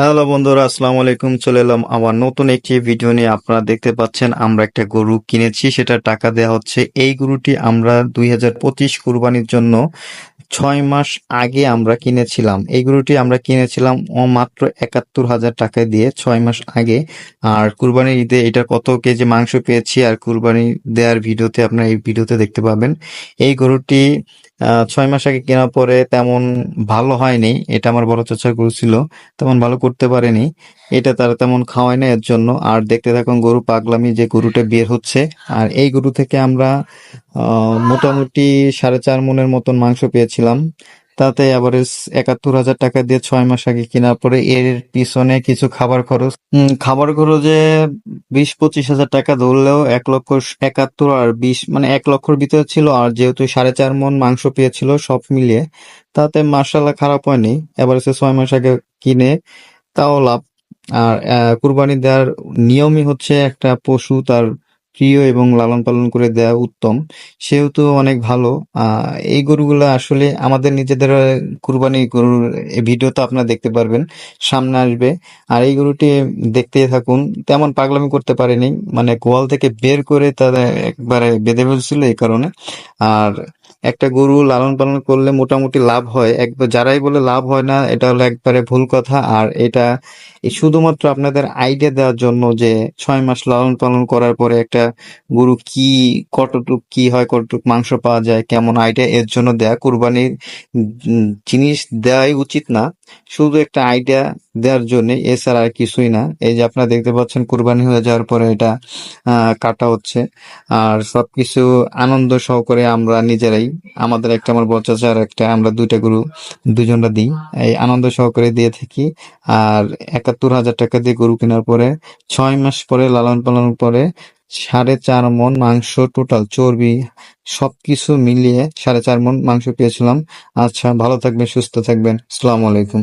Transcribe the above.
Hello বন্ধুরা, আসসালামু আলাইকুম। চলে এলাম আবার নতুন একটি ভিডিও নিয়ে। আপনারা দেখতে পাচ্ছেন আমরা একটা গরু কিনেছি, সেটা টাকা দেওয়া হচ্ছে। এই গরুটি আমরা 2025 কুরবানির জন্য 6 মাস আগে আমরা কিনেছিলাম। এই গরুটি আমরা কিনেছিলাম মাত্র 71,000 টাকা দিয়ে 6 মাস আগে। আর কুরবানির ঈদে এটা কত কেজি মাংস পেয়েছি আর কুরবানি দেওয়ার ভিডিওতে আপনারা এই ভিডিওতে দেখতে পাবেন। এই গরুটি 6 মাস আগে কেনার পরে তেমন ভালো হয়নি। এটা আমার বড় চাচার গরু ছিল, তেমন ভালো করতে পারেনি। এটা তারা তেমন খাওয়ায় না এর জন্য। আর দেখতে থাকুন গরু পাগলামি যে গরুটা বের হচ্ছে। আর এই গরু থেকে আমরা মোটামুটি 4.5 মনের মতন মাংস পেয়েছিলাম। তাতে এভারেজ 71,000 টাকা দিয়ে 6 মাস আগে কেনার পরে এর পিছনে কিছু খাবার খরচে 20-25 হাজার টাকা ধরলেও 1,71,000 আর 20 মানে 1 লক্ষর ভিতরে ছিল। আর যেহেতু 4.5 মন মাংস পেয়েছিল সব মিলিয়ে, তাতে মার্শাল্লাহ খারাপ হয়নি। এভারেজে 6 মাস আগে কিনে তাও লাভ। আর কুরবানি দেওয়ার নিয়মই হচ্ছে একটা পশু তার প্রিয় এবং লালন পালন করে দেওয়া উত্তম। সেহেতু অনেক ভালো। এই গরুগুলো আসলে আমাদের নিজেদের কুরবানি গরুর ভিডিও তো আপনারা দেখতে পারবেন, সামনে আসবে। আর এই গরুটি দেখতেই থাকুন। তেমন পাগলামি করতে পারেনি, মানে গোয়াল থেকে বের করে তারা একবারে বেঁধে ফেলছিল এই কারণে। আর একটা গরু লালন পালন করলে মোটামুটি লাভ হয়, একবার যারাই বলে লাভ হয় না এটা হলো একবারে ভুল কথা। আর এটা এই শুধুমাত্র আপনাদের আইডিয়া দেওয়ার জন্য যে 6 মাস লালন পালন করার পরে একটা গরু কতটুক কি হয়, কতটুক মাংস পাওয়া যায়, কেমন আইডিয়া, এর জন্য দেয়া। কুরবানির জিনিস দেওয়াই উচিত না, শুধু একটা আইডিয়া দেওয়ার জন্য, এছাড়া আর কিছুই না। এই যে আপনারা দেখতে পাচ্ছেন কুরবানি হয়ে যাওয়ার পরে এটা কাটা হচ্ছে। আর সবকিছু আনন্দ সহকারে আমরা নিজেরাই, আমাদের একটা, আমার বড় চাচা আর একটা, আমরা দুইটা গরু দুজনরা দিই, এই আনন্দ সহকারে দিয়ে থাকি। আর 71,000 টাকা দিয়ে গরু কেনার পরে 6 মাস পরে লালন পালন পরে 4.5 মন মাংস, টোটাল চর্বি সবকিছু মিলিয়ে 4.5 মন মাংস পেয়েছিলাম। আচ্ছা, ভালো থাকবেন, সুস্থ থাকবেন। আসসালামু আলাইকুম।